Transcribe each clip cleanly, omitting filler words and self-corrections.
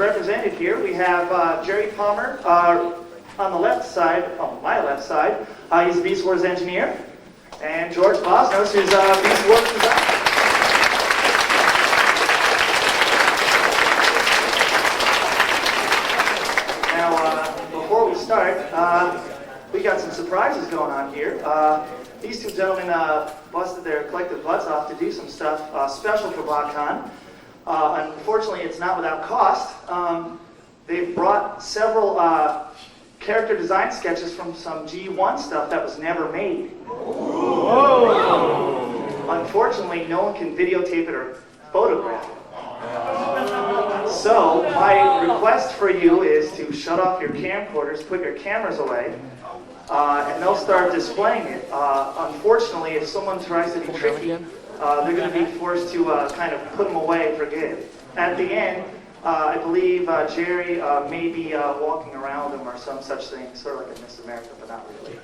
represented here. We have Jerry Palmer on the left side, on my left side. He's a Beast Wars engineer. And George Boznos, who's a Beast Wars designer. Before we start, we got some surprises going on here. These two gentlemen busted their collective butts off to do some stuff special for BotCon. Unfortunately, it's not without cost. They've brought several character design sketches from some G1 stuff that was never made. Whoa. Unfortunately, no one can videotape it or photograph it. So, my request for you is to shut off your camcorders, put your cameras away, and they'll start displaying it. Unfortunately, if someone tries to be tricky, they're going to be forced to kind of put them away for good. At the end, I believe Jerry may be walking around them or some such thing, sort of like a Miss America, but not really.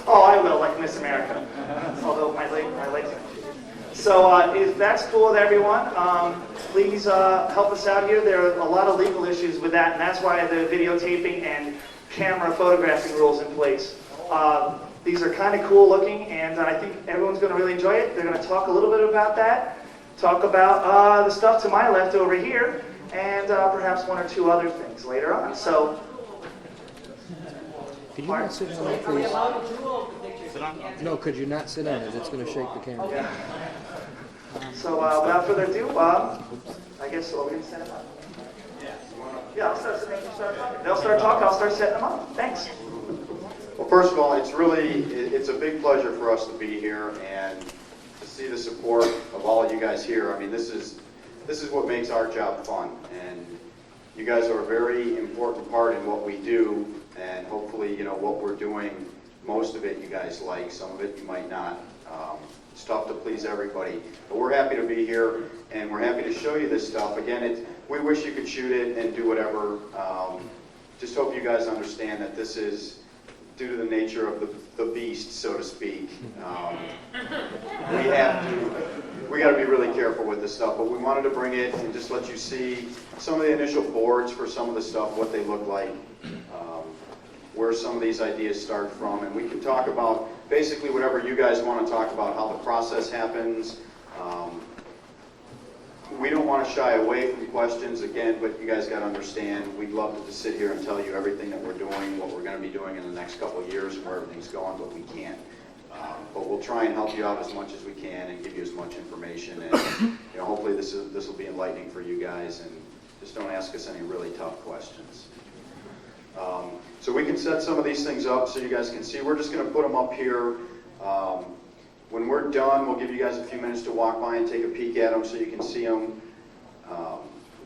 Oh, I will, like Miss America, although my legs are. So if that's cool with everyone, please help us out here. There are a lot of legal issues with that, and that's why the videotaping and camera photographing rules in place. These are kind of cool looking, and I think everyone's going to really enjoy it. They're going to talk a little bit about that, talk about the stuff to my left over here, and perhaps one or two other things later on. So, could you not sit down, please? No, could you not sit down? It's going to shake the camera. Yeah. So without further ado, I guess we're going to set them up. Yeah, I'll start setting them up. They'll start talking, I'll start setting them up. Thanks. Well, first of all, it's a big pleasure for us to be here and to see the support of all of you guys here. I mean, this is what makes our job fun, and you guys are a very important part in what we do, and hopefully, you know, what we're doing, most of it you guys like, some of it you might not. It's tough to please everybody, but we're happy to be here, and we're happy to show you this stuff. Again, we wish you could shoot it and do whatever. Just hope you guys understand that this is due to the nature of the beast, so to speak. We got to be really careful with this stuff, but we wanted to bring it and just let you see some of the initial boards for some of the stuff, what they look like, where some of these ideas start from, and we can talk about basically whatever you guys want to talk about, how the process happens. We don't want to shy away from questions, again, but you guys got to understand, we'd love to just sit here and tell you everything that we're doing, what we're going to be doing in the next couple of years, and where everything's going, but we can't. But we'll try and help you out as much as we can and give you as much information, and you know, hopefully this will be enlightening for you guys, and just don't ask us any really tough questions. So we can set some of these things up so you guys can see. We're just going to put them up here. When we're done, we'll give you guys a few minutes to walk by and take a peek at them so you can see them.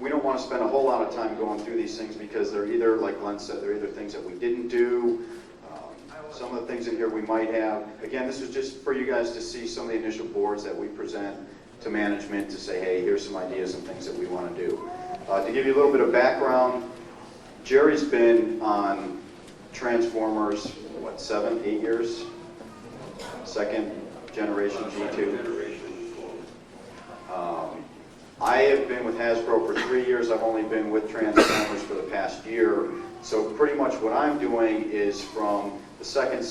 We don't want to spend a whole lot of time going through these things because they're either, like Glenn said, they're either things that we didn't do. Some of the things in here we might have. Again, this is just for you guys to see some of the initial boards that we present to management to say, hey, here's some ideas and things that we want to do. To give you a little bit of background, Jerry's been on Transformers, what, 7, 8 years? Second generation G2. I have been with Hasbro for 3 years. I've only been with Transformers for the past year. So pretty much what I'm doing is from the second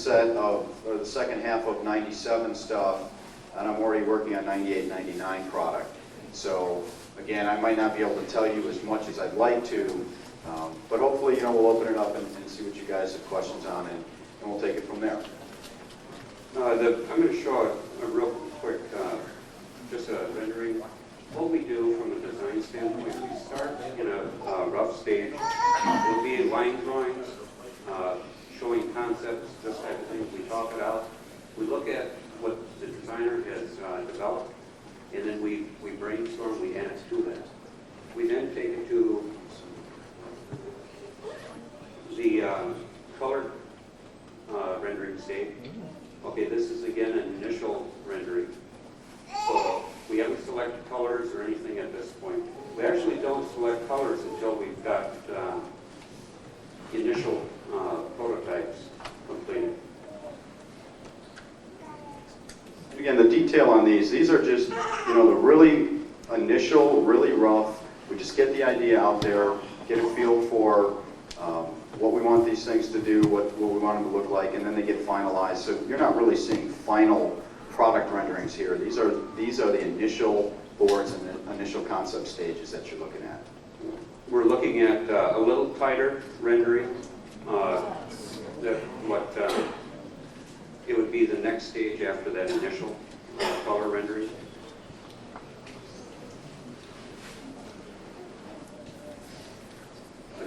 half of 97 stuff, and I'm already working on 98, 99 product. So again, I might not be able to tell you as much as I'd like to, but hopefully, you know, we'll open it up and see what you guys have questions on, and we'll take it from there. I'm going to show a real quick, just a rendering. What we do from a design standpoint, we start in a rough stage. It'll be line drawings, showing concepts, this type of thing. We talk it out. We look at what the designer has developed, and then we brainstorm, we add to that. We then take it to the color rendering stage. Okay, this is again an initial rendering. So we haven't selected colors or anything at this point. We actually don't select colors until we've got initial prototypes completed. Again, the detail on these are just, you know, the really initial, really rough. we just get the idea out there, get a feel for what we want these things to do, what we want them to look like, and then they get finalized. So you're not really seeing final product renderings here. These are the initial boards and the initial concept stages that you're looking at. We're looking at a little tighter rendering. It would be the next stage after that initial color rendering.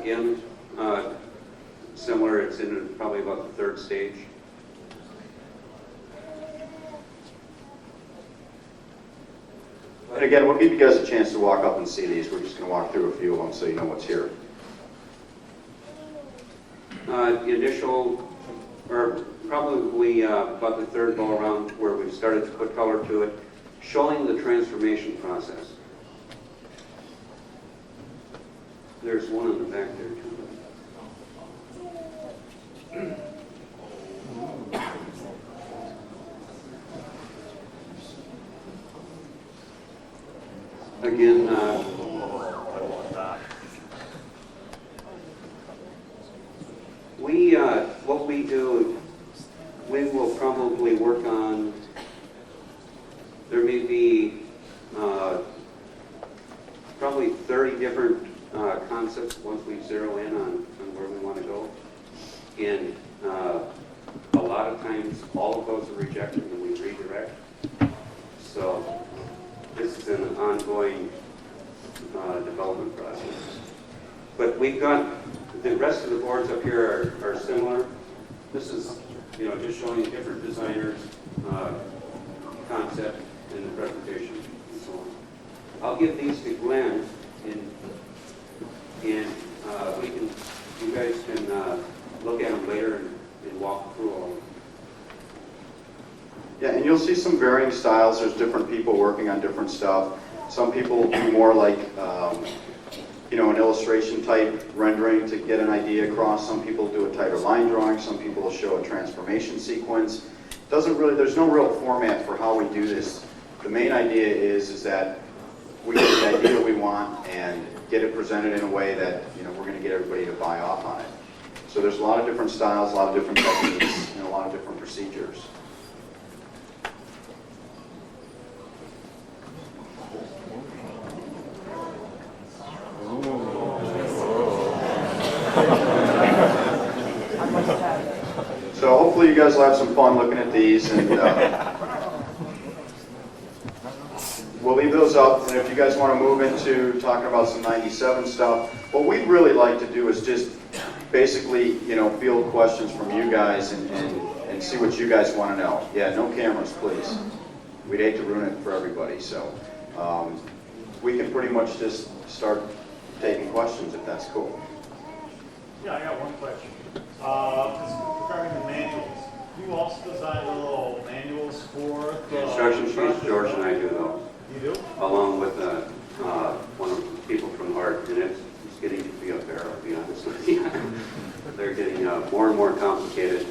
Again, similar, it's in probably about the third stage. And again, we'll give you guys a chance to walk up and see these. We're just going to walk through a few of them so you know what's here. The initial, or probably about the third go around where we've started to put color to it, showing the transformation process. There's one in the back there too. Again, what we do, we will probably work on, there may be probably 30 different concepts once we zero in on where we want to go. And a lot of times, all of those are rejected and we redirect. So this is an ongoing development process. But we've got, the rest of the boards up here are similar. This is, just showing different designers' concept in the presentation and so on. I'll give these to Glenn, and you guys can look at them later and walk through all of them. Yeah, and you'll see some varying styles. There's different people working on different stuff. Some people do more like, an illustration type rendering to get an idea across. Some people do a tighter line drawing. Some people will show a transformation sequence. There's no real format for how we do this. The main idea is that we get the idea we want and get it presented in a way that, we're going to get everybody to buy off on it. So there's a lot of different styles, a lot of different techniques, and a lot of different procedures. So hopefully you guys will have some fun looking at these, and we'll leave those up. And if you guys want to move into talking about some 97 stuff, what we'd really like to do is just basically, field questions from you guys and see what you guys want to know. Yeah, no cameras, please. We'd hate to ruin it for everybody. So we can pretty much just start taking questions if that's cool. Yeah, I got one question. Regarding the manuals, you also design little manuals for the Instruction sheets, George and I do those. You do? Along with one of the people from Hart, and it's getting to be a bear, I'll be honest with you. They're getting more and more complicated,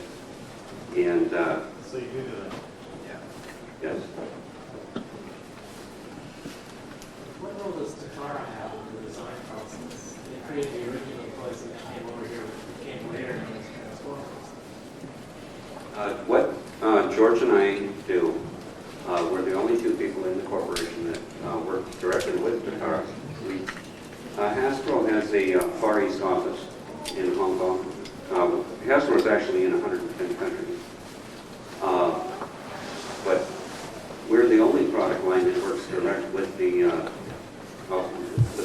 and So you do that? yes. What role does Takara have in the design process? They created the original place and came over here, came later, and it's transformed. What George and I do, we're the only two people in the corporation that work directly with Takara. Hasbro has a Far East office in Hong Kong. Hasbro is actually in 110 countries. But we're the only product line that works direct with the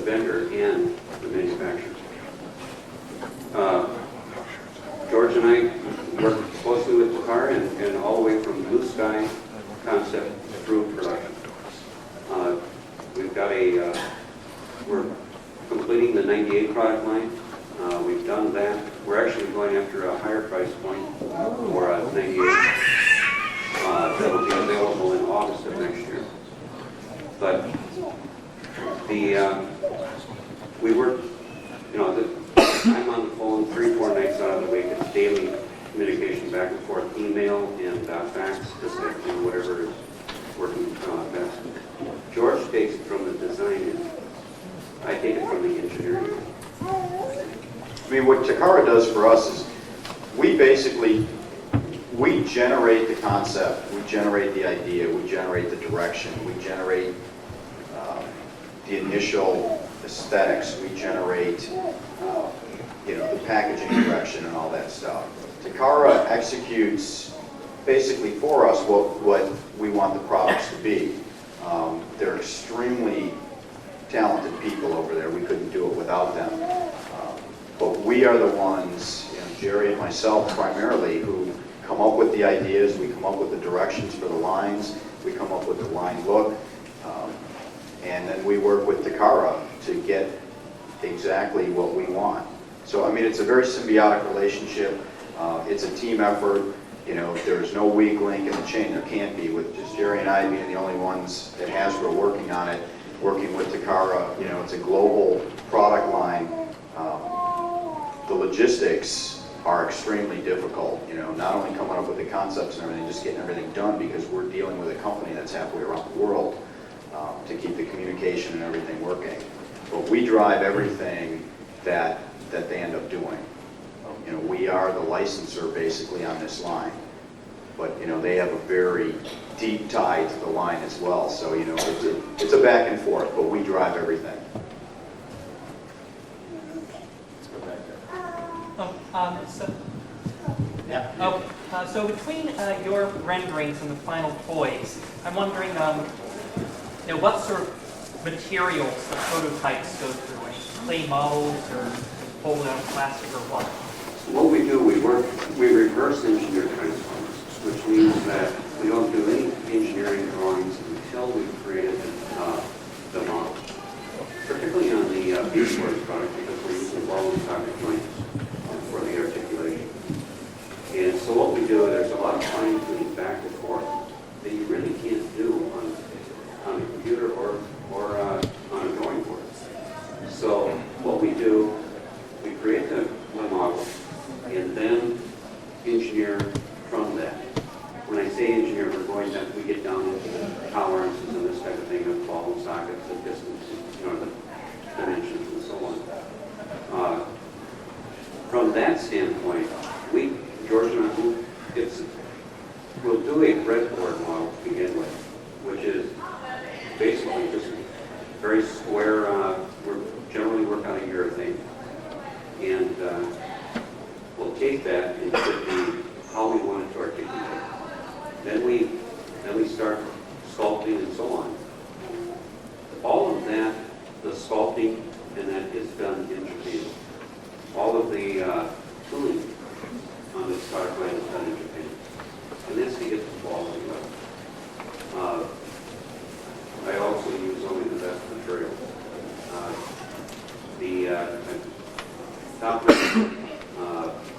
vendor and the manufacturer. George and I work closely with Takara and all the way from blue sky concept through production. We've got we're completing the 98 product line. We've done that. We're actually going after a higher price point for 98 that will be available in August of next year. But we work, I'm on the phone 3-4 nights out of the week. It's daily communication back and forth, email and fax, just whatever is working best. George takes it from the design end. I take it from the engineering. I mean, what Takara does for us is we generate the concept, we generate the idea, we generate the direction, we generate the initial aesthetics, we generate the packaging direction and all that stuff. Takara executes basically for us what we want the products to be. They're extremely talented people over there. We couldn't do it without them. But we are the ones, Jerry and myself primarily, who come up with the ideas, we come up with the directions for the lines, we come up with the line look, and then we work with Takara to get exactly what we want. So, I mean, it's a very symbiotic relationship. It's a team effort. There's no weak link in the chain. There can't be, with just Jerry and I being the only ones at Hasbro working on it, working with Takara. It's a global product line. The logistics are extremely difficult, not only coming up with the concepts and everything, just getting everything done, because we're dealing with a company that's halfway around the world to keep the communication and everything working. But we drive everything that they end up doing. We are the licensor basically on this line, but they have a very deep tie to the line as well. So it's a back and forth, but we drive everything. So between your renderings and the final toys, I'm wondering, what sort of materials the prototypes go through? Any clay models or folded out plastic or what? What we do, we reverse engineer transformers, which means that we don't do any engineering drawings until we've created the model. Particularly on the B-Force product, because we're using ball and socket joints for the articulation. And so what we do, there's a lot of fine tuning back and forth that you really can't do on a computer or on a drawing board. So what we do, we create the model and then engineer from that. When I say engineer, we get down into the tolerances and this type of thing of ball and sockets, the distance, the dimensions and so on. From that standpoint, George and I, we'll do a breadboard model to begin with, which is basically just very square. We generally work on a urethane, and we'll take that and put how we want it to articulate. Then we start sculpting and so on. All of that, the sculpting, and that is done in Japan. All of the tooling on this product line is done in Japan. And that's to get the quality level. I also use only the best material. The top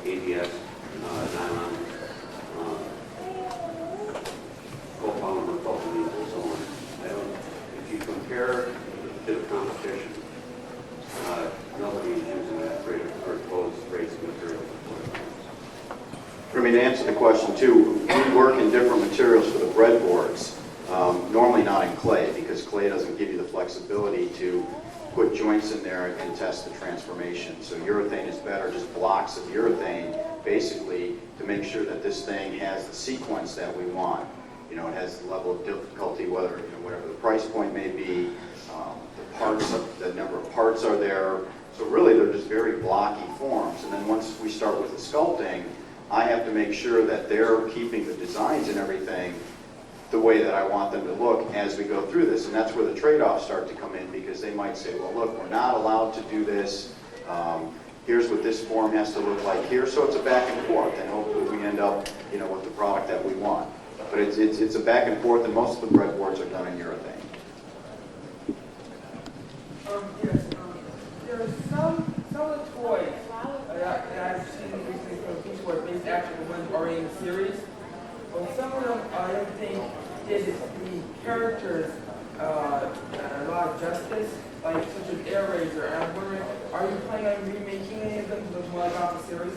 ABS, nylon, copolymer, propylene, and so on. If you compare to the competition, nobody is using that rate or those rates of material. I mean, to answer the question too, we work in different materials for the breadboards. Normally not in clay, because clay doesn't give you the flexibility to put joints in there and test the transformation. So urethane is better, just blocks of urethane, basically to make sure that this thing has the sequence that we want. It has the level of difficulty, whatever the price point may be, the number of parts are there. So really, they're just very blocky forms. And then once we start with the sculpting, I have to make sure that they're keeping the designs and everything the way that I want them to look as we go through this. And that's where the trade-offs start to come in, because they might say, well, look, we're not allowed to do this. Here's what this form has to look like here. So it's a back and forth, and hopefully we end up, with the product that we want. But it's a back and forth, and most of the breadboards are done in urethane. Yes, there are some of the toys that I've seen recently from people who are based after the ones already in the series. But some of them, I don't think did the characters a lot of justice, like such as Air Razor. And I'm wondering, are you planning on remaking any of them to look more like off the series?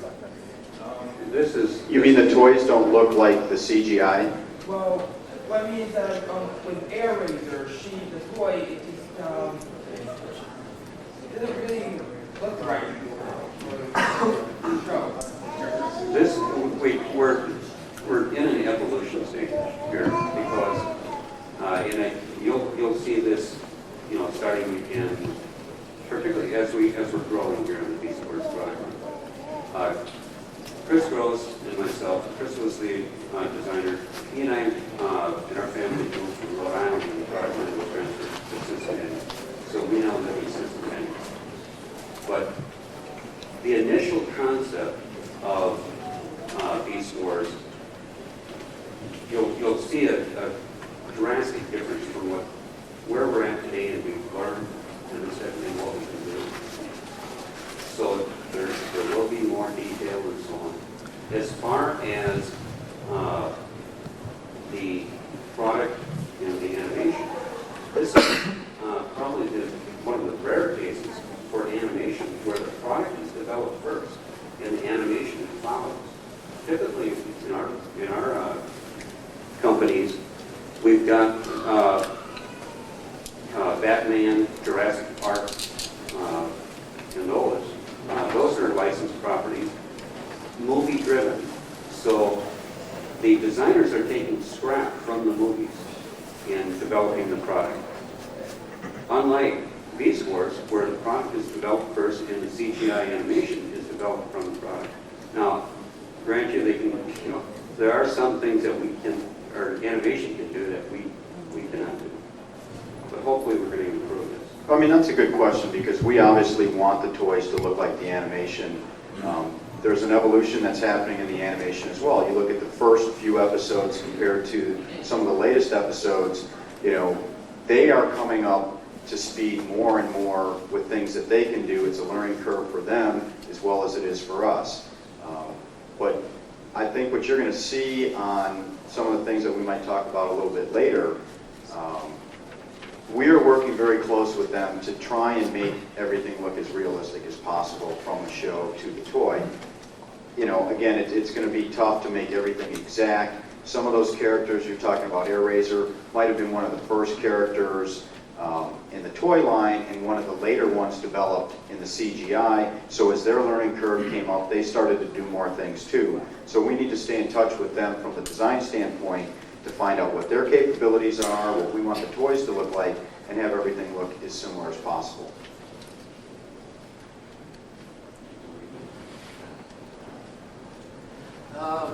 You mean the toys don't look like the CGI? Well, what I mean is that with Air Razor, the toy, doesn't really look right for the show. This, we're in an evolution stage here because, you'll see this, starting in, particularly as we're growing here in the Beast Wars product line. Chris Rose and myself, Chris was the designer. He and I, in our family, moved from Rhode Island and the product line was transferred to Cincinnati. So we now live in Cincinnati. But the initial concept of Beast Wars, you'll see a drastic difference from where we're at today, and we've learned and decided what we can do. So there will be more detail and so on. As far as the product and the animation, this is probably one of the rare cases for animation where the product is developed first and the animation follows. Typically, in our companies, we've got Batman, Jurassic Park, and those. Those are licensed properties, movie-driven. So the designers are taking scrap from the movies in developing the product. Unlike Beast Wars, where the product is developed first and the CGI animation is developed from the product. Now, grant you, they can, there are some things that we can, or animation can do that we cannot do. But hopefully we're going to improve this. I mean, that's a good question because we obviously want the toys to look like the animation. There's an evolution that's happening in the animation as well. You look at the first few episodes compared to some of the latest episodes, they are coming up to speed more and more with things that they can do. It's a learning curve for them as well as it is for us. But I think what you're going to see on some of the things that we might talk about a little bit later, we are working very close with them to try and make everything look as realistic as possible from the show to the toy. Again, it's going to be tough to make everything exact. Some of those characters you're talking about, Air Razor, might have been one of the first characters in the toy line and one of the later ones developed in the CGI. So as their learning curve came up, they started to do more things too. So we need to stay in touch with them from the design standpoint to find out what their capabilities are, what we want the toys to look like, and have everything look as similar as possible.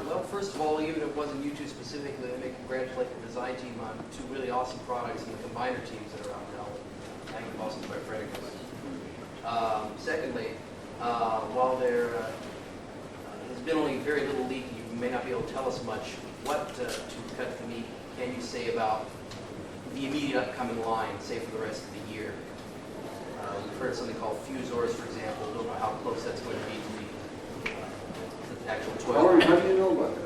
Well, first of all, even if it wasn't you two specifically, let me congratulate the design team on two really awesome products and the combiner teams that are out now. Thank you, Boston, quite frankly. Secondly, while there has been only very little leak, you may not be able to tell us much. What, to cut the meat, can you say about the immediate upcoming line, say for the rest of the year? We've heard something called Fusors, for example. Don't know how close that's going to be to the actual toy. How do you know about this?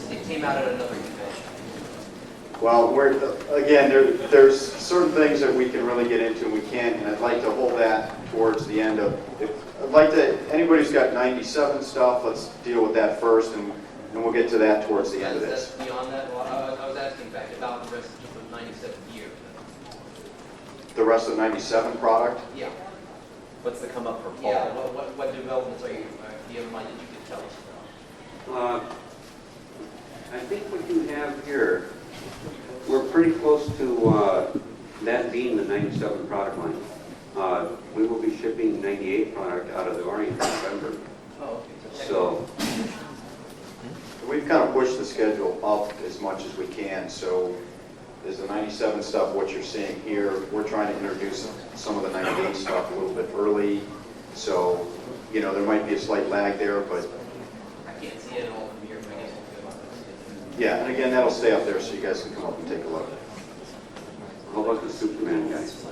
It came out at another event. Well, there's certain things that we can really get into and we can't, and I'd like to hold that towards the end of. Anybody who's got 97 stuff, let's deal with that first, and we'll get to that towards the end of this. That's beyond that. Well, I was asking back about the rest of the 97th year. The rest of 97 product? Yeah. What's the come up for fall? Yeah. What developments do you have in mind that you could tell us about? I think what you have here, we're pretty close to that being the 97 product line. We will be shipping 98 product out of the Orient in November. Oh, okay. So We've kind of pushed the schedule up as much as we can, so there's the 97 stuff, what you're seeing here. We're trying to introduce some of the 98 stuff a little bit early, so, there might be a slight lag there, but I can't see it all from here, but I guess we'll go about this. yeah, and again, that'll stay up there so you guys can come up and take a look. how about the Superman guys?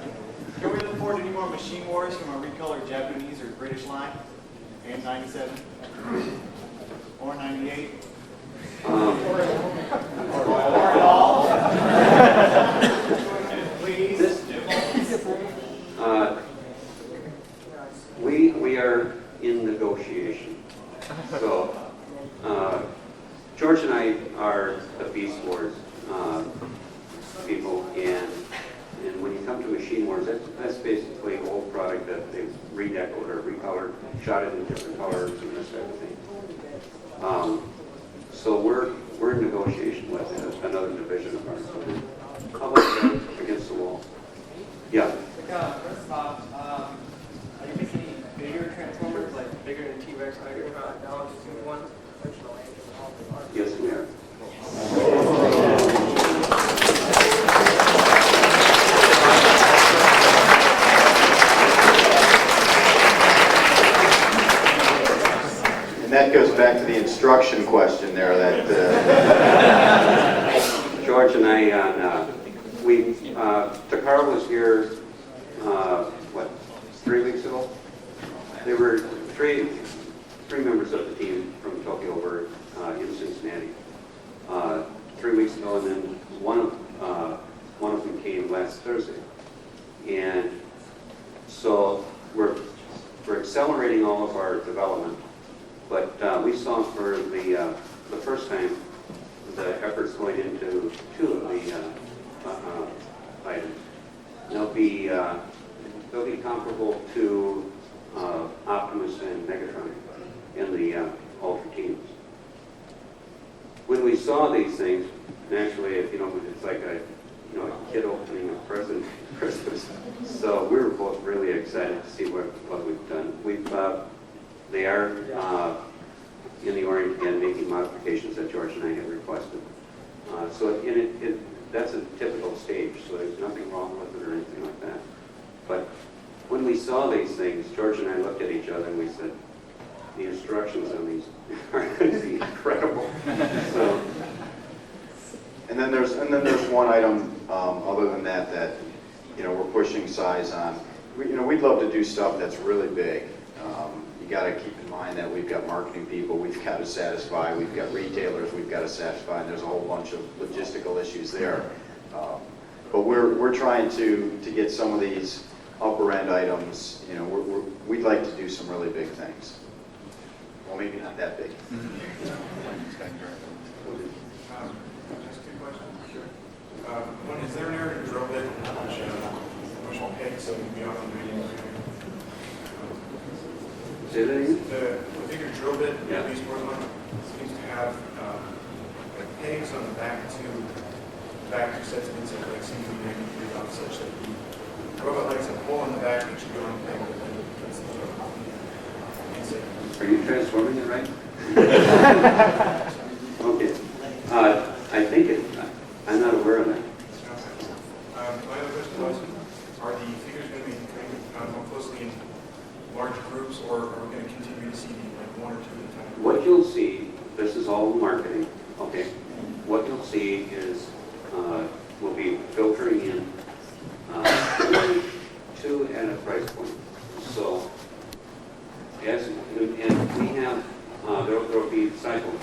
Can we look forward to any more Machine Wars from our recolored Japanese or British line? And 97? Or 98? Or at all? Please? We are in negotiation. So George and I are the Beast Wars people, and when you come to Machine Wars, that's basically old product that they've redecorated or recolored, shot it in different colors and this type of thing. So we're in negotiation with another division of ours. How about that against the wall? Yeah. First off, are you making any bigger Transformers, like bigger than T-Rex, bigger Dallas ones? Yes, we are. And that goes back to the instruction question there that George and I Takara was here, 3 weeks ago? There were three members of the team from Tokyo were in Cincinnati 3 weeks ago, and then one of them came last Thursday. And so we're accelerating all of our development, but we saw for the first time the efforts going into two of the items. They'll be comparable to Optimus and Megatron in the Ultra teams. When we saw these things, naturally, it's like a kid opening a present for Christmas. So we were both really excited to see what we've done. They are in the Orient again, making modifications that George and I had requested. So that's a typical stage, so there's nothing wrong with it or anything like that. But when we saw these things, George and I looked at each other and we said, the instructions on these are going to be incredible. So, and then there's one item other than that we're pushing size on. We'd love to do stuff that's really big. You got to keep in mind that we've got marketing people we've got to satisfy, we've got retailers we've got to satisfy, and there's a whole bunch of logistical issues there. But we're trying to get some of these upper end items. We'd like to do some really big things. Well, maybe not that big. Just two questions. Sure. One, is there an area to drill bit which will pick so you can be on the video? say that again? The bigger drill bit, Yeah. at least one seems to have like pegs on the back two sets of inside legs seem to be making three off such that the robot legs have a hole in the back that should go on the peg. Are you transforming it right? Okay. I think I'm not aware of that. My other question was, are the figures going to be trained more closely in large groups, or are we going to continue to see like one or two at a time? What you'll see, this is all marketing, okay? What you'll see is we'll be filtering in two at a price point. So, and we have, there will be cycles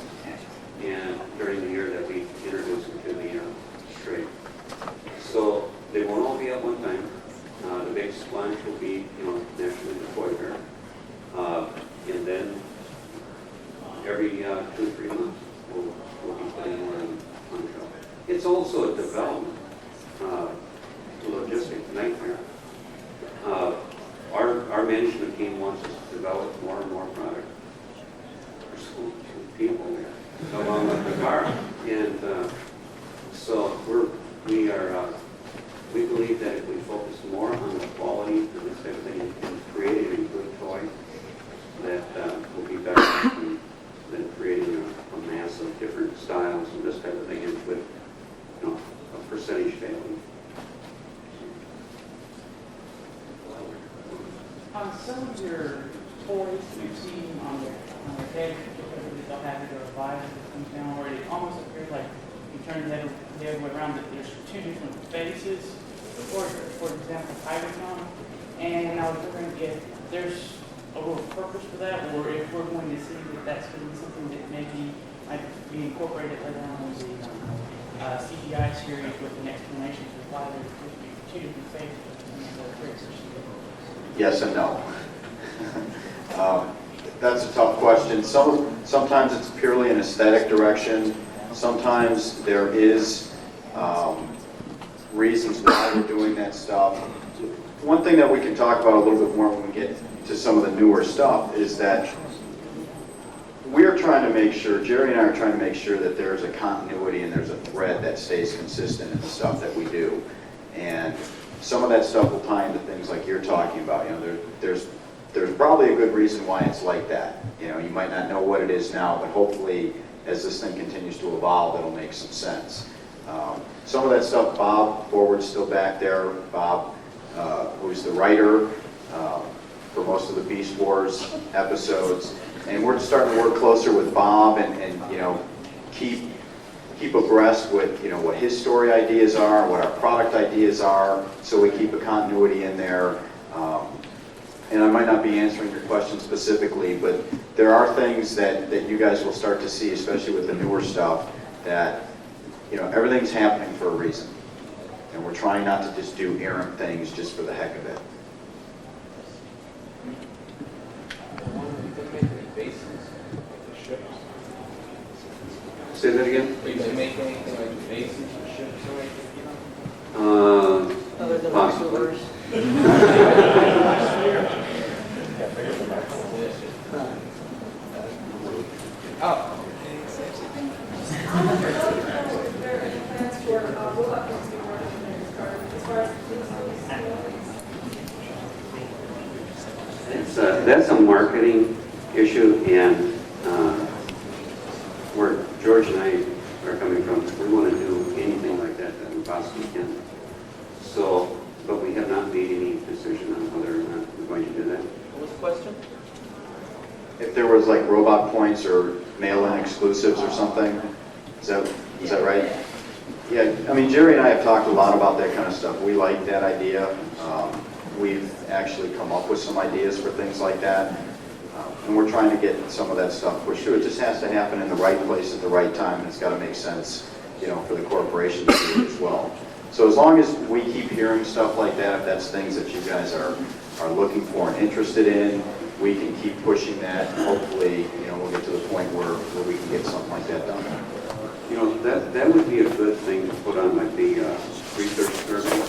and during the year that we introduce into the trade. So they won't all be at one time. The big splunge will be, naturally the toy fair. And then every 2 or 3 months, we'll be putting more on the show. It's also a development logistic nightmare. Our management team wants us to develop more and more product. There's so many people there, along with the car. And so we believe that if we focus more on the quality and this type of thing and creating a good toy, that will be better than creating a mass of different styles and this type of thing and with a percentage failing. On some of your toys that you've seen on their head, because they'll have either a visor that comes down, or it almost appears like you turn the other way around, that there's two different faces, for example, Tigercon. And I was wondering if there's a little purpose for that, or if we're going to see that that's going to be something that maybe might be incorporated later on in the CGI series with an explanation for why there's supposed to be two different faces in the characters. Yes and no. That's a tough question. Sometimes it's purely an aesthetic direction. Sometimes there is reasons why we're doing that stuff. One thing that we can talk about a little bit more when we get to some of the newer stuff is that we're trying to make sure, Jerry and I are trying to make sure that there's a continuity and there's a thread that stays consistent in the stuff that we do. And some of that stuff will tie into things like you're talking about. You know, there's probably a good reason why it's like that. You know, you might not know what it is now, but hopefully as this thing continues to evolve, it'll make some sense. Some of that stuff, Bob Forward's still back there. Bob, who's the writer for most of the Beast Wars episodes. And we're starting to work closer with Bob and you know, keep abreast with, you know, what his story ideas are, what our product ideas are, so we keep a continuity in there. And I might not be answering your question specifically, but there are things that you guys will start to see, especially with the newer stuff, that, you know, everything's happening for a reason. And we're trying not to just do errant things just for the heck of it. Say that again? Are you going to make anything like bases or ships or anything? Other than Possibly. Oh. That's a marketing issue, and where George and I are coming from, we want to do anything like that we possibly can. So, but we have not made any decision on whether or not we're going to do that. What was the question? If there was like robot points or mail-in exclusives or something, is that right? Yeah, I mean, Jerry and I have talked a lot about that kind of stuff. We like that idea. We've actually come up with some ideas for things like that. And we're trying to get some of that stuff pushed through. It just has to happen in the right place at the right time, and it's got to make sense, you know, for the corporation to do it as well. So as long as we keep hearing stuff like that, if that's things that you guys are looking for and interested in, we can keep pushing that. And hopefully, you know, we'll get to the point where we can get something like that done. You know, that would be a good thing to put on like the research survey,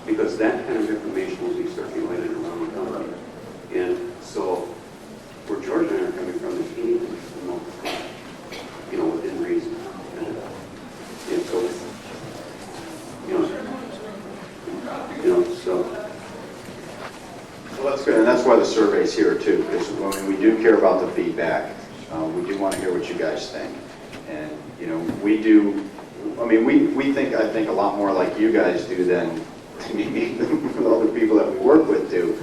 because that kind of information will be circulated around the company. And so, where George and I are coming from is anything to promote the product, you know, within reason. And so, so. Well, that's good, and that's why the survey's here too, because I mean, we do care about the feedback. We do want to hear what you guys think, and you know, we do. I mean, we think, I think a lot more like you guys do than maybe the other people that we work with do.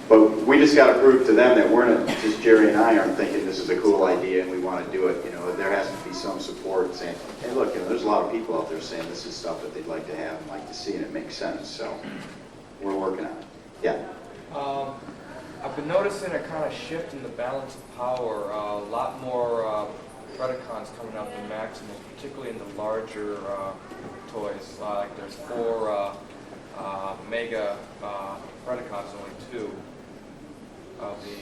But we just got to prove to them that we're not, just Jerry and I aren't thinking this is a cool idea and we want to do it. You know, there has to be some support saying, hey, look, you know, there's a lot of people out there saying this is stuff that they'd like to have and like to see, and it makes sense. So we're working on it. Yeah. I've been noticing a kind of shift in the balance of power. A lot more Predacons coming out than Maximals, particularly in the larger toys. Like there's 4 Mega Predacons, only 2 of the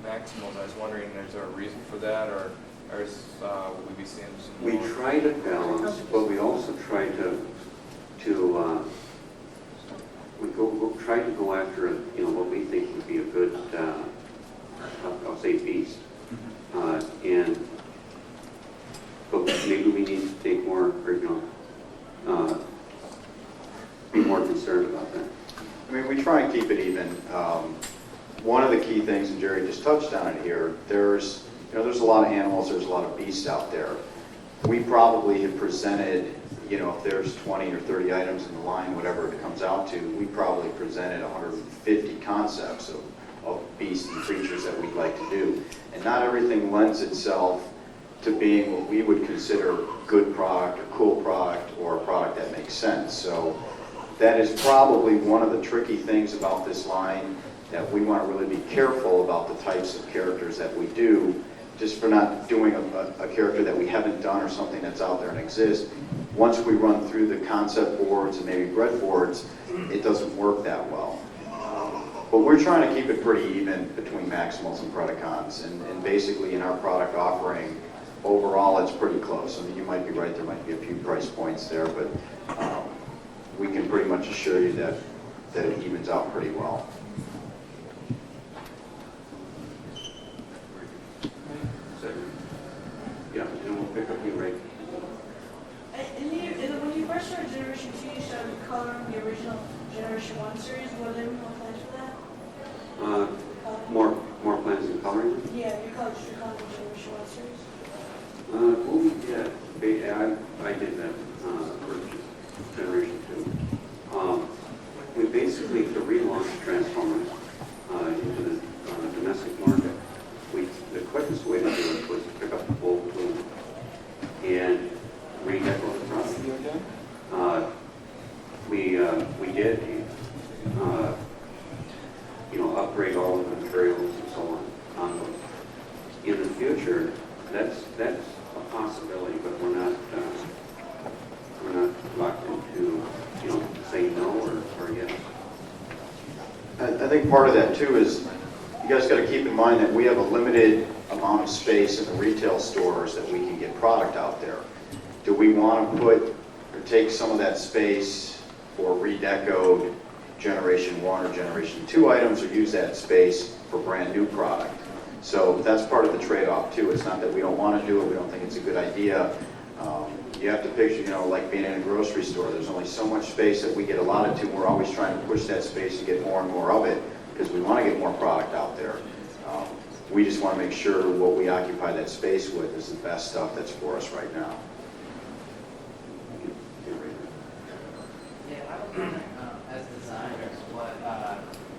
Maximals. I was wondering, is there a reason for that, or will we be seeing some We more? try to balance, but we also try to try to go after, you know, what we think would be a good, I'll say beast. But maybe we need to take more, or, you know, be more concerned about that. I mean, we try and keep it even. One of the key things, and Jerry just touched on it here, there's a lot of animals, there's a lot of beasts out there. We probably have presented, you know, if there's 20 or 30 items in the line, whatever it comes out to, we probably presented 150 concepts of beasts and creatures that we'd like to do. And not everything lends itself to being what we would consider a good product, a cool product, or a product that makes sense. So that is probably one of the tricky things about this line, that we want to really be careful about the types of characters that we do, just for not doing a character that we haven't done or something that's out there and exists. Once we run through the concept boards and maybe breadboards, it doesn't work that well. But we're trying to keep it pretty even between Maximals and Predacons, and basically in our product offering, overall it's pretty close. I mean, you might be right, there might be a few price points there, but we can pretty much assure you that it evens out pretty well. Yeah, and we'll pick up you right. When you first started Generation 2, you started coloring the original Generation 1 series. Were there more plans for that? More plans in coloring? Yeah, you colored the Generation 1 series. Well, we did. I did that for Generation 2. We basically, to relaunch Transformers into the domestic market, the quickest way to do it was to pick up the full plume and redeco the product. We did, upgrade all of the materials and so on those. In the future, that's a possibility, but we're not locked into, saying no or yes. I think part of that too is you guys got to keep in mind that we have a limited amount of space in the retail stores that we can get product out there. Do we want to put or take some of that space for redecoed Generation 1 or Generation 2 items, or use that space for brand new product? So that's part of the trade-off too. It's not that we don't want to do it, we don't think it's a good idea. You have to picture, like being in a grocery store, there's only so much space that we get allotted to. We're always trying to push that space to get more and more of it because we want to get more product out there. We just want to make sure what we occupy that space with is the best stuff that's for us right now. Yeah, I was wondering, as designers, what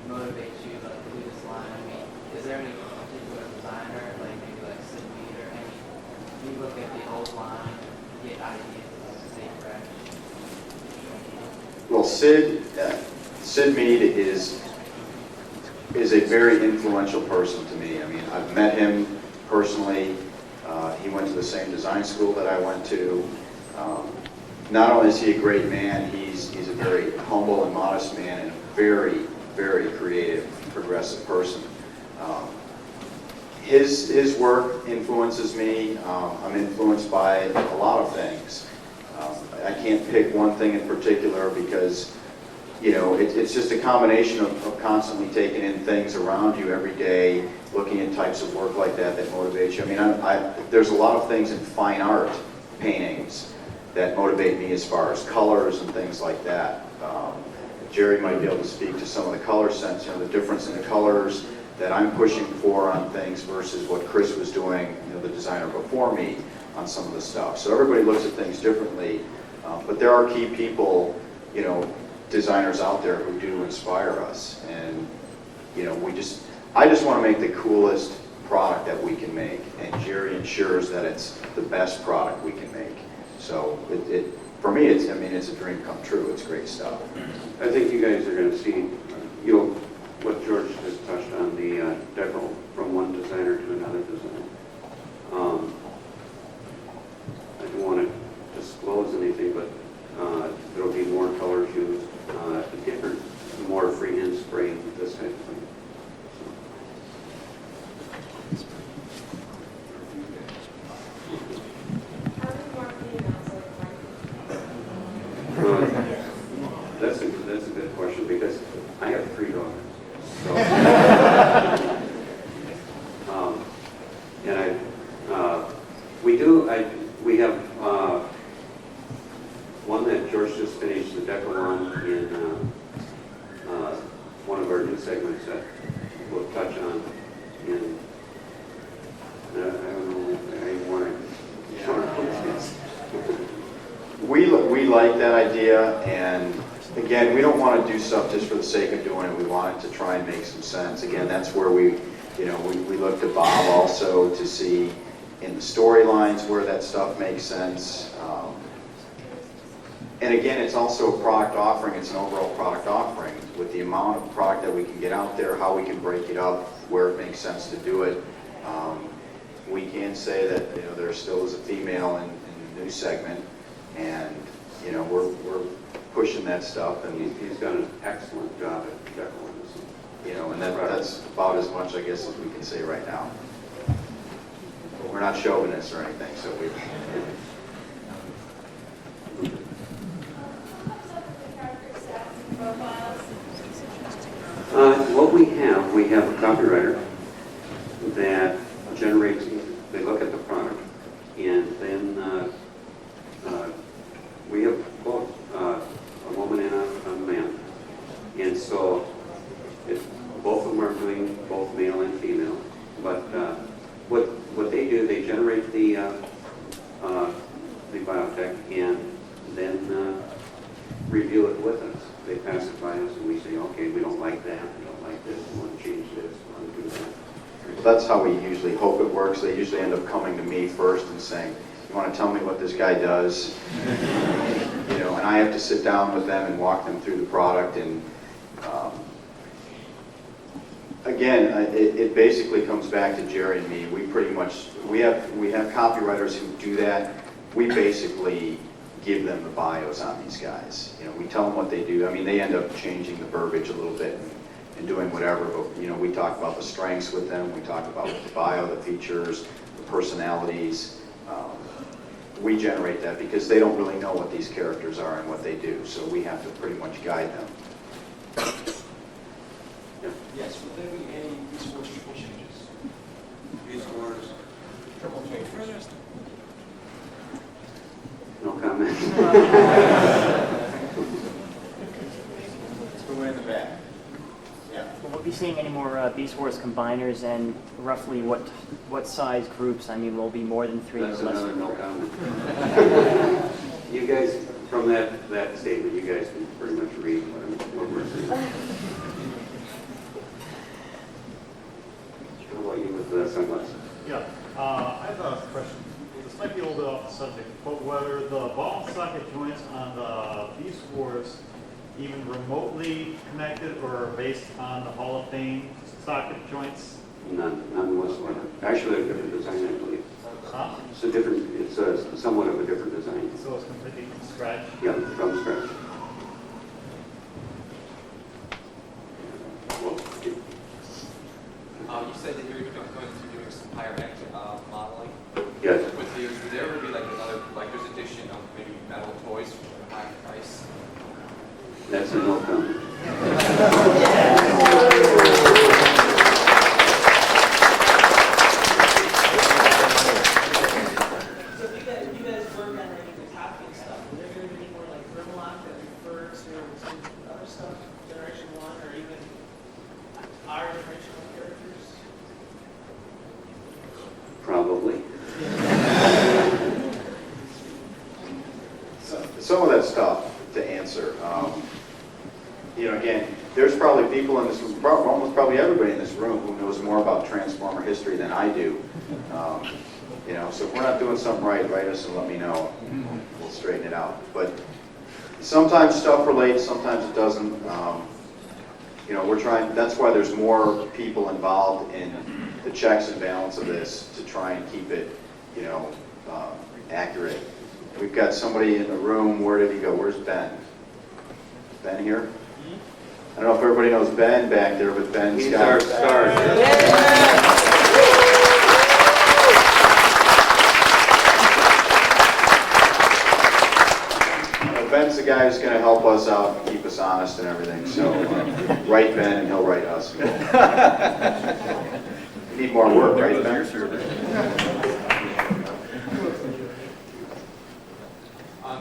motivates you to do this line? I mean, is there any particular designer, like maybe like Sid Mead or any, you look at the old line, get ideas to stay fresh? Well, Sid Mead is a very influential person to me. I mean, I've met him personally. He went to the same design school that I went to. Not only is he a great man, he's a very humble and modest man, and a very, very creative, progressive person. His work influences me. I'm influenced by a lot of things. I can't pick one thing in particular because, it's just a combination of constantly taking in things around you every day, looking at types of work like that motivates you. I mean, there's a lot of things in fine art paintings that motivate me as far as colors and things like that. Jerry might be able to speak to some of the color sense, the difference in the colors that I'm pushing for on things versus what Chris was doing, the designer before me, on some of the stuff. So everybody looks at things differently, but there are key people, designers out there who do inspire us, and I just want to make the coolest product that we can make, and Jerry ensures that it's the best product we can make. So for me, it's a dream come true. It's great stuff. I think you guys are going to see, what George just touched on, the deco from one designer to another designer. I don't want to disclose anything, but there will be more colors used, different, more freehand spray, this type of thing. That's a good question because I have 3 daughters. So, we have one that George just finished the deco on in one of our new segments that we'll touch on in. I don't know if I want to show it. We like that idea, and again, we don't want to do stuff just for the sake of doing it. We want it to try and make some sense. Again, that's where we look to Bob also to see in the storylines where that stuff makes sense. And again, it's also a product offering. It's an overall product offering with the amount of product that we can get out there, how we can break it up, where it makes sense to do it. We can say that there still is a female in the new segment, and we're pushing that stuff. And he's done an excellent job at decorating this. and that's about as much, I guess, as we can say right now. But we're not chauvinists or anything, so we. What we have a copywriter that generates, they look at the product, and then we have both a woman and a man. And so both of them are doing both male and female. But what they do, they generate the biotech and then review it with us. They pass it by us and we say, okay, we don't like that, we don't like this, we want to change this, we want to do that. Well, that's how we usually hope it works. They usually end up coming to me first and saying, you want to tell me what this guy does? And I have to sit down with them and walk them through the product. And again, it basically comes back to Jerry and me. We have copywriters who do that. We basically give them the bios on these guys. We tell them what they do. I mean, they end up changing the verbiage a little bit and doing whatever, but we talk about the strengths with them. We talk about the bio, the features, the personalities. We generate that because they don't really know what these characters are and what they do, so we have to pretty much guide them. Yes, will there be any resource triple changes? Resource triple changes. No comment. Let's go in the back. Yeah. Will we be seeing any more Beast Wars combiners, and roughly what size groups? I mean, will it be more than 3 That's or less another than no 4? comment. You guys, from that statement, you guys can pretty much read what we're saying. How about you with the sunglasses? Yeah, I have a question. This might be a little bit off the subject, but whether the ball and socket joints on the Beast Wars even remotely connected or based on the Hall of Fame socket joints? None whatsoever. Actually, a different design, I believe. Huh? It's somewhat of a different design. So it's completely from scratch? Yeah, from scratch. You said that you were going to be doing some higher end modeling. Yes. Would there ever be like another collector's edition of maybe metal toys for a high price? That's a no comment. So if you guys work on any of the topic stuff, are there going to be any more like Vermont that refer to some other stuff, Generation 1, or even our generational characters? Probably. Some of that stuff to answer. Again, there's probably people in this room, almost probably everybody in this room who knows more about Transformer history than I do. So if we're not doing something right, write us and let me know. We'll straighten it out. But sometimes stuff relates, sometimes it doesn't. We're trying. That's why there's more people involved in the checks and balance of this to try and keep it, accurate. We've got somebody in the room. Where did he go? Where's Ben? Ben here? I don't know if everybody knows Ben back there, but Ben's He's got our star. Ben's the guy who's going to help us out and keep us honest and everything. So write Ben and he'll write us. We need more work, right, Ben?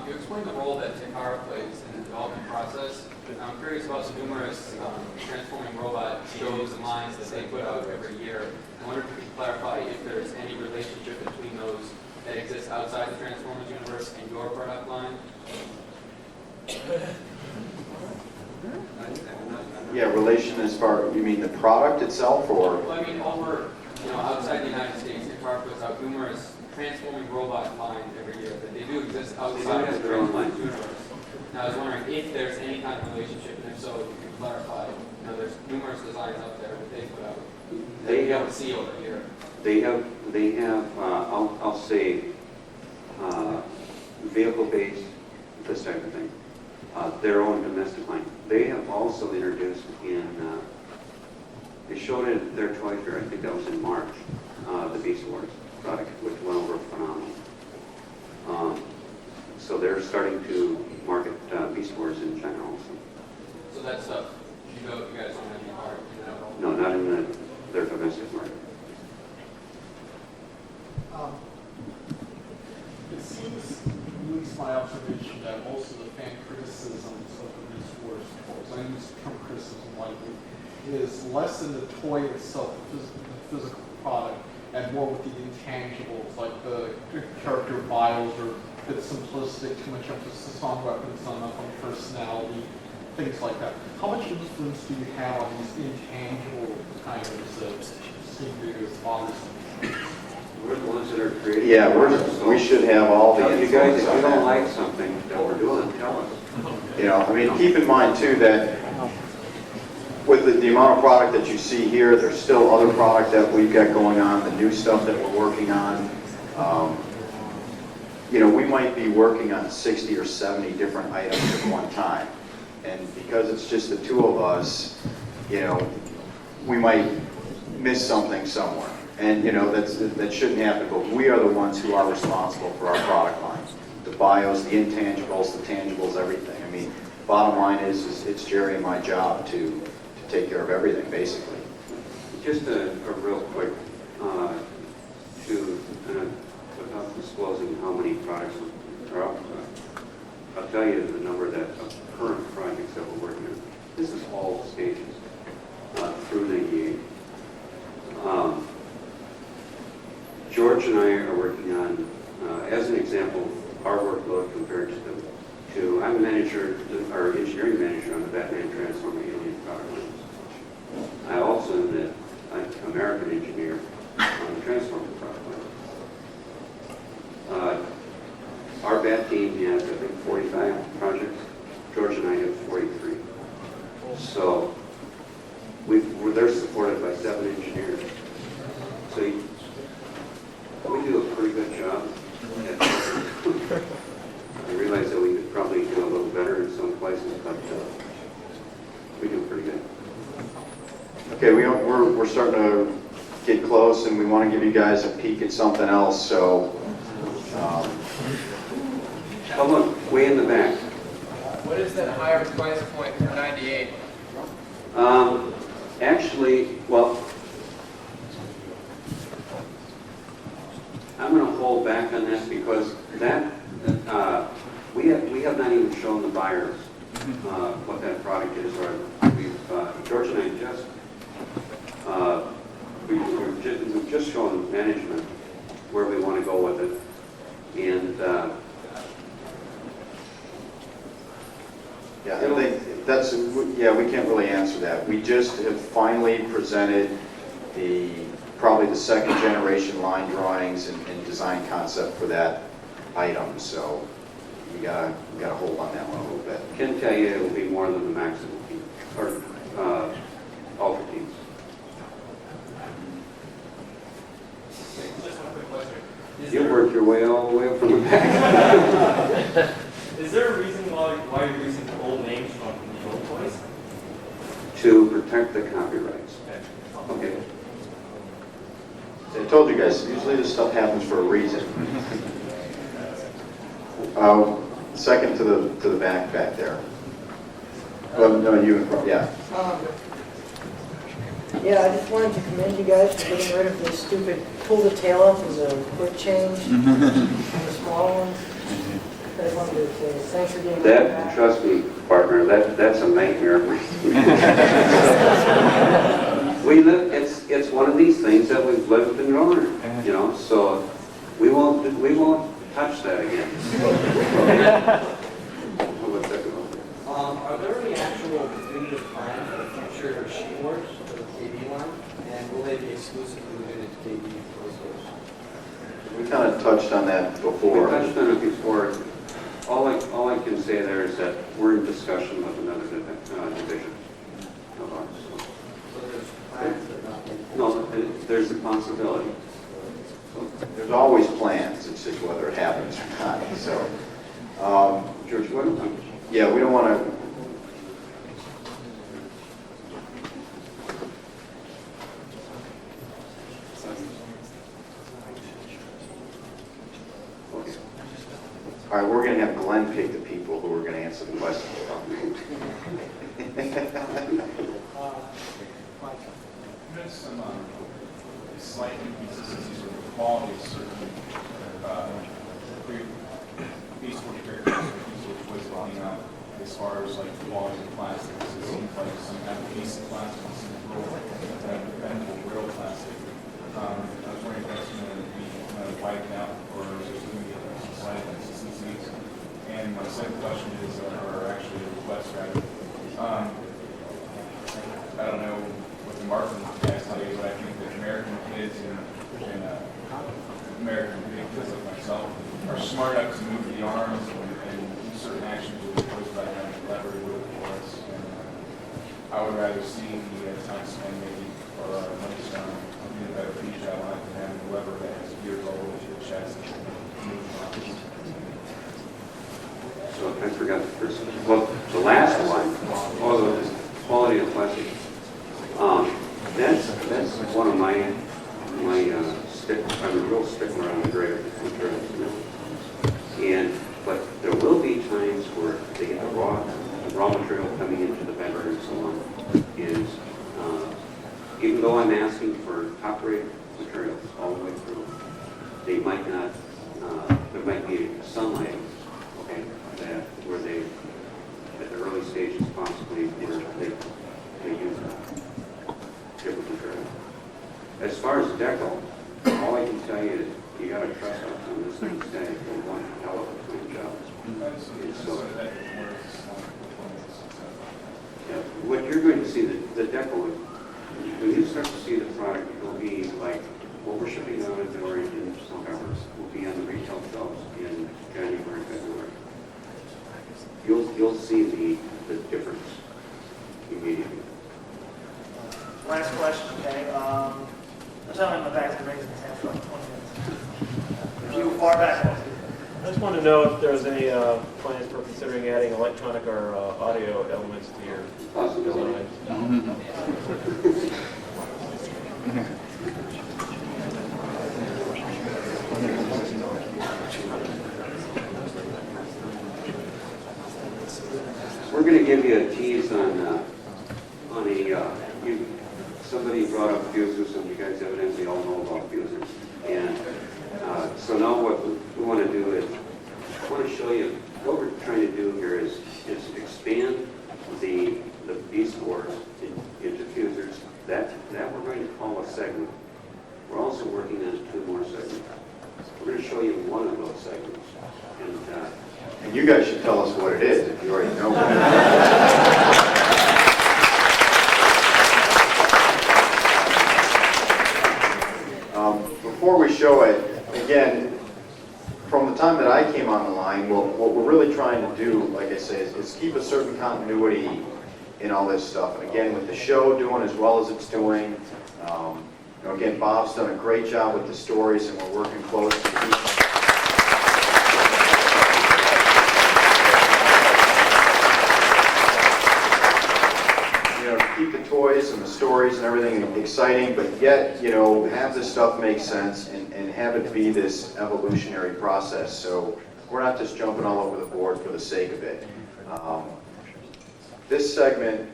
You explained the role that Takara plays in the development process. I'm curious about the numerous transforming robot shows and lines that they put out every year. I wonder if you could clarify if there's any relationship between those that exist outside the Transformers universe and your product line. Yeah, relation as far, you mean the product itself or? Well, I mean, outside the United States, Takara puts out numerous transforming robot lines every year, but they do exist outside of the Transformers universe. Now, I was wondering if there's any kind of relationship, and if so, if you could clarify. There's numerous designs out there that they put out that you don't see over here. They have. I'll say, vehicle-based, this type of thing. Their own domestic line. They have also introduced in They showed it at their toy fair, I think that was in March, the Beast Wars product, which went over phenomenal. So they're starting to market Beast Wars in China also. So that stuff, you guys don't have any part in that? No, not in their domestic market. It seems, at least my observation, that most of the fan criticism of the Beast Wars, I use the term criticism lightly, is less in the toy itself, the physical product, and more with the intangibles, like the character bios, or a bit simplistic, too much emphasis on weapons, not enough on personality, things like that. How much influence do you have on these intangible kind of that seem to be as bothersome? We're the ones that are creating. Yeah, we should have all the You guys, influence if on you don't that. like something that we're doing, tell us. You know, I mean, keep in mind too that with the amount of product that you see here, there's still other product that we've got going on, the new stuff that we're working on. You know, we might be working on 60 or 70 different items at one time. And because it's just the two of us, you know, we might miss something somewhere. And, you know, that shouldn't happen, but we are the ones who are responsible for our product lines. The bios, the intangibles, the tangibles, everything. I mean, bottom line is it's Jerry and my job to take care of everything, basically. Just a real quick, without disclosing how many products are out, I'll tell you the number of current projects that we're working on. This is all stages through 98. George and I are working on, as an example, our workload compared to I'm manager, or engineering manager on the Batman Transformer Alien product lines. I also am the American engineer on the Transformer product line. Our Bat team has, I think, 45 projects. George and I have 43. So they're supported by 7 engineers. So we do a pretty good job. I realize that we could probably do a little better in some places, but we do pretty good. Okay, we're starting to get close, and we want to give you guys a peek at something else. So, oh look, way in the back. What is that higher price point for 98? Actually, well, I'm going to hold back on that because that we have not even shown the buyers what that product is, or George and I we've just shown management where we want to go with it, and yeah, I think we can't really answer that. We just have finally presented probably the second generation line drawings and design concept for that item. So we gotta hold on that one a little bit. I can tell you it will be more than the maximum team, or ultra teams. Just one quick question. You work your way all the way up from the back. Is there a reason why you're using the old names from the old toys? To protect the copyrights. Okay. I told you guys, usually this stuff happens for a reason. Second to the back there. No, you, yeah. Yeah, I just wanted to commend you guys for getting rid of this stupid pull the tail up as a quick change on the small ones. I wanted to say thanks for getting rid of that. Trust me, partner, that's a nightmare. We live. It's one of these things that we've lived and learned, you know. So we won't touch that again. Are there any actual definitive plans for the future machine wars for the KB line, and will they be exclusively limited to KB We kind of touched on that before. We touched on it before. All I can say there is that we're in discussion with another division of ours. So there's plans but nothing? No, there's a possibility. There's always plans. It's just whether it happens or not. So, George, what? Yeah, we don't want to. All right, we're going to have Glenn pick the people who are going to answer the questions. There's some slight inconsistencies with the quality of certain Beast Wars characters, was looking out as far as like the quality of the plastics. It seems like some kind of piece of plastic, some bendable real plastic. I was wondering if that's going to be wiped out, or is there going to be some slight inconsistencies? And my second question is, or actually a request rather, I don't know what the marketing guys tell you, but I think that American kids and American kids like myself are smart enough to move the arms and do certain actions with the toys without having to lever it with for us. And I would rather see the time spent maybe or money spent on a better feature outline than having a lever that has gears all over your chest and move the arms. So I forgot the first one. Well, the last one, the quality of plastic. That's one of my stick. I'm a real stickler on the greater materials. But there will be times where they get the raw material coming into the vendor and so on. Is even though I'm asking for top-grade materials all the way through, they might not. There might be some items, okay, that where they at the early stages possibly where they use different material. As far as deco, all I can tell you is you got to trust us on this thing today. They want a hell of a clean job. And so, yeah, what you're going to see, the deco, when you start to see the product, it'll be like what we're shipping out in Orange in November will be on the retail shelves in January, February. You'll see the difference immediately. Last question, okay? The gentleman in the back has been raising his hand for like 20 minutes. You far back. I just want to know if there's any plans for considering adding electronic or audio elements to your design. We're going to give you a tease on somebody brought up fusers, and you guys evidently all know about fusers. And so now what we want to do is, I want to show you what we're trying to do here is expand the Beast Wars into fusers. That we're going to call a segment. We're also working on 2 more segments. We're going to show you one of those segments. And you guys should tell us what it is if you already know what it is. Before we show it, again, from the time that I came on the line, what we're really trying to do, like I say, is keep a certain continuity in all this stuff. And again, with the show doing as well as it's doing, again, Bob's done a great job with the stories, and we're working close to keep the toys and the stories and everything exciting, but yet, have this stuff make sense and have it be this evolutionary process. So we're not just jumping all over the board for the sake of it. This segment,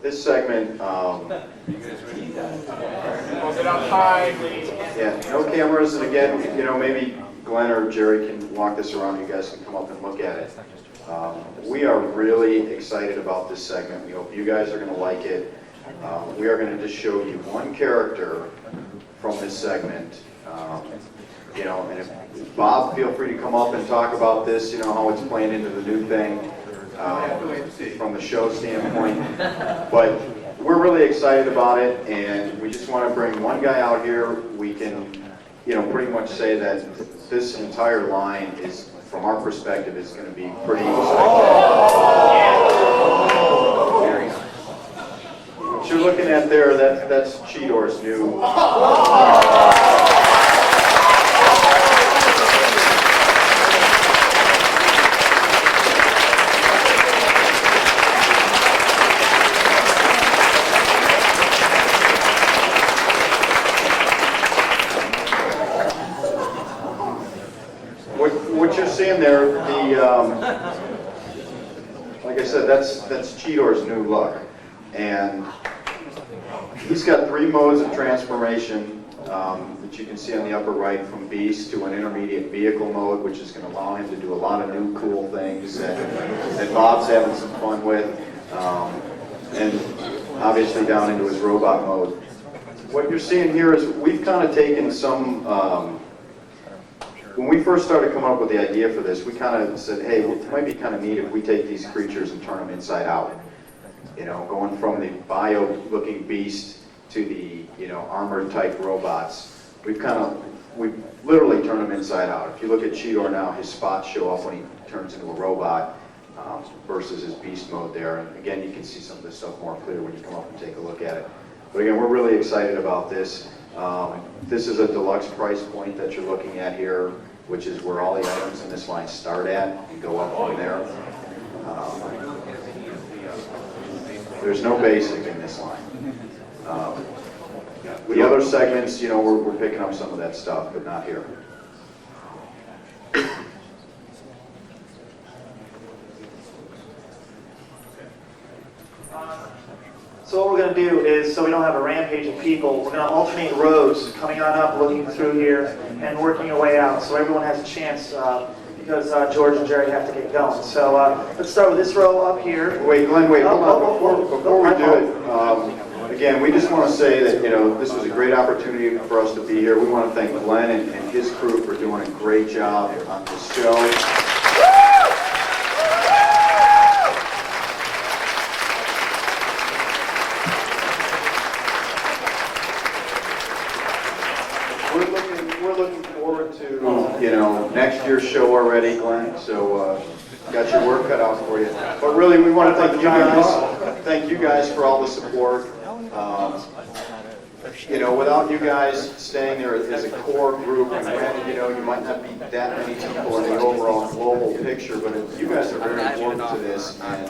Hold it up high, please. yeah, no cameras, and again, maybe Glenn or Jerry can walk this around. You guys can come up and look at it. We are really excited about this segment. We hope you guys are going to like it. We are going to just show you one character from this segment. And if Bob, feel free to come up and talk about this, how it's playing into the new thing from the show standpoint. But we're really excited about it, and we just want to bring one guy out here. We can, pretty much say that this entire line is, from our perspective, is going to be pretty What you're looking at there, that's Cheetor's new. like I said, that's Cheetor's new look. And he's got 3 modes of transformation that you can see on the upper right, from Beast to an intermediate vehicle mode, which is going to allow him to do a lot of new cool things that Bob's having some fun with. And obviously down into his robot mode. What you're seeing here is we've kind of taken some, when we first started coming up with the idea for this, we kind of said, hey, it might be kind of neat if we take these creatures and turn them inside out. You know, going from the bio-looking beast to the, you know, armored type robots. We've literally turned them inside out. If you look at Cheetor now, his spots show up when he turns into a robot versus his beast mode there. And again, you can see some of this stuff more clear when you come up and take a look at it. But again, we're really excited about this. This is a deluxe price point that you're looking at here, which is where all the items in this line start at and go up from there. There's no basic in this line. The other segments, you know, we're picking up some of that stuff, but not here. So what we're going to do is, so we don't have a rampage of people, we're going to alternate rows, coming on up, looking through here, and working our way out, so everyone has a chance, because George and Jerry have to get going. So let's start with this row up here. Wait, Glenn, wait, hold on. Before we do it, again, we just want to say that, you know, this was a great opportunity for us to be here. We want to thank Glenn and his crew for doing a great job on this show. We're looking forward to, you know, next year's show already, Glenn, so got your work cut out for you. But really, we want to thank you guys for all the support. You know, without you guys staying there as a core group, and granted, you know, you might not be that many people in the overall global picture, but you guys are very important to this, and,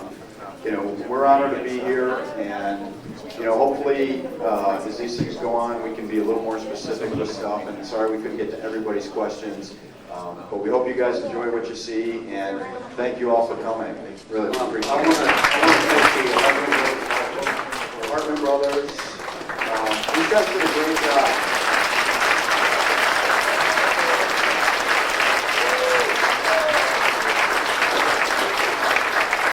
you know, we're honored to be here, and, you know, hopefully, as these things go on, we can be a little more specific with stuff, and sorry we couldn't get to everybody's questions, but we hope you guys enjoy what you see, and thank you all for coming. Really appreciate it.